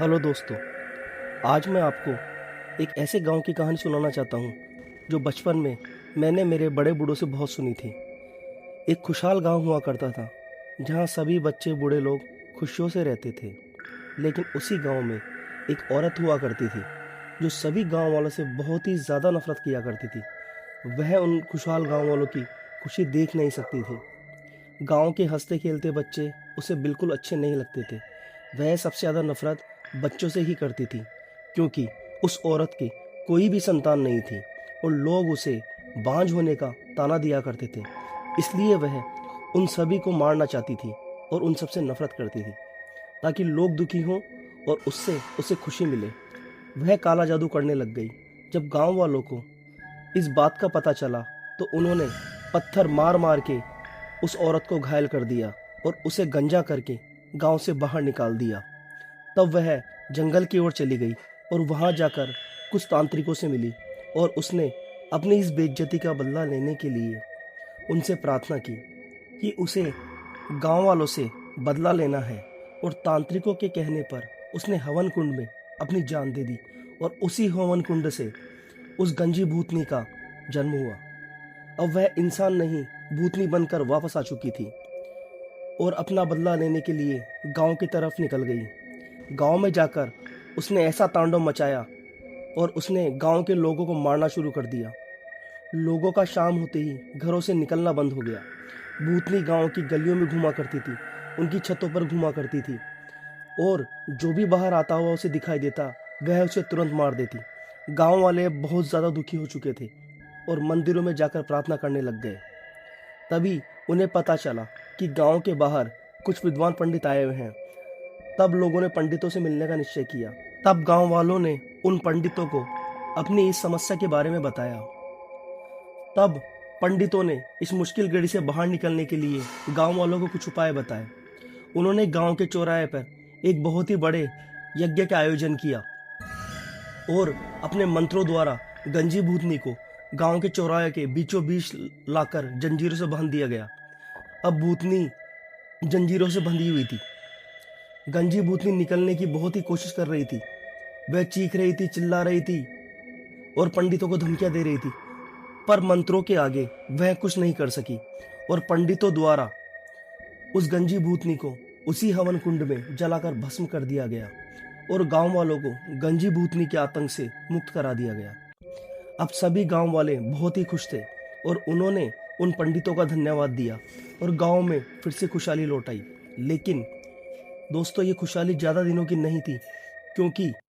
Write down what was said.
Hello दोस्तों। आज मैं आपको एक ऐसे गांव की कहानी सुनाना चाहता हूं जो बचपन में मैंने मेरे बड़े बूढ़ों से बहुत सुनी थी। एक खुशहाल गांव हुआ करता था जहां सभी बच्चे बूढ़े लोग खुशियों से रहते थे। लेकिन उसी गांव में एक औरत हुआ करती थी जो सभी गांव वालों से बहुत ही ज़्यादा नफरत किया करती थी। वह उन खुशहाल गांव वालों की खुशी देख नहीं सकती थी। गांव के हंसते खेलते बच्चे उसे बिल्कुल अच्छे नहीं लगते थे। वह सबसे ज़्यादा नफरत बच्चों से ही करती थी, क्योंकि उस औरत की कोई भी संतान नहीं थी और लोग उसे बांझ होने का ताना दिया करते थे। इसलिए वह उन सभी को मारना चाहती थी और उन सबसे नफरत करती थी, ताकि लोग दुखी हों और उससे उसे खुशी मिले। वह काला जादू करने लग गई। जब गांव वालों को इस बात का पता चला तो उन्होंने पत्थर मार मार के उस औरत को घायल कर दिया और उसे गंजा करके गांव से बाहर निकाल दिया। तब वह जंगल की ओर चली गई और वहां जाकर कुछ तांत्रिकों से मिली और उसने अपनी इस बेइज्जती का बदला लेने के लिए उनसे प्रार्थना की कि उसे गांव वालों से बदला लेना है। और तांत्रिकों के कहने पर उसने हवन कुंड में अपनी जान दे दी और उसी हवन कुंड से उस गंजी भूतनी का जन्म हुआ। अब वह इंसान नहीं, भूतनी बनकर वापस आ चुकी थी और अपना बदला लेने के लिए गांव की तरफ निकल गई। गांव में जाकर उसने ऐसा तांडव मचाया और उसने गांव के लोगों को मारना शुरू कर दिया। लोगों का शाम होते ही घरों से निकलना बंद हो गया। भूतनी गांव की गलियों में घुमा करती थी, उनकी छतों पर घुमा करती थी और जो भी बाहर आता हुआ उसे दिखाई देता वह उसे तुरंत मार देती। गांव वाले बहुत ज़्यादा दुखी हो चुके थे और मंदिरों में जाकर प्रार्थना करने लग गए। तभी उन्हें पता चला कि गांव के बाहर कुछ विद्वान पंडित आए हुए हैं। तब लोगों ने पंडितों से मिलने का निश्चय किया। तब गांव वालों ने उन पंडितों को अपनी इस समस्या के बारे में बताया। तब पंडितों ने इस मुश्किल घड़ी से बाहर निकलने के लिए गांव वालों को कुछ उपाय बताए। उन्होंने गांव के चौराहे पर एक बहुत ही बड़े यज्ञ का आयोजन किया और अपने मंत्रों द्वारा गंजी भूतनी को गांव के चौराहे के बीचों बीच लाकर जंजीरों से बांध दिया गया। अब भूतनी जंजीरों से बंधी हुई थी। गंजी भूतनी निकलने की बहुत ही कोशिश कर रही थी। वह चीख रही थी, चिल्ला रही थी और पंडितों को धमकियां दे रही थी, पर मंत्रों के आगे वह कुछ नहीं कर सकी और पंडितों द्वारा उस गंजी भूतनी को उसी हवन कुंड में जलाकर भस्म कर दिया गया और गांव वालों को गंजी भूतनी के आतंक से मुक्त करा दिया गया। अब सभी गांव वाले बहुत ही खुश थे और उन्होंने उन पंडितों का धन्यवाद दिया और गांव में फिर से खुशहाली लौट आई। लेकिन दोस्तों, ये खुशहाली ज़्यादा दिनों की नहीं थी, क्योंकि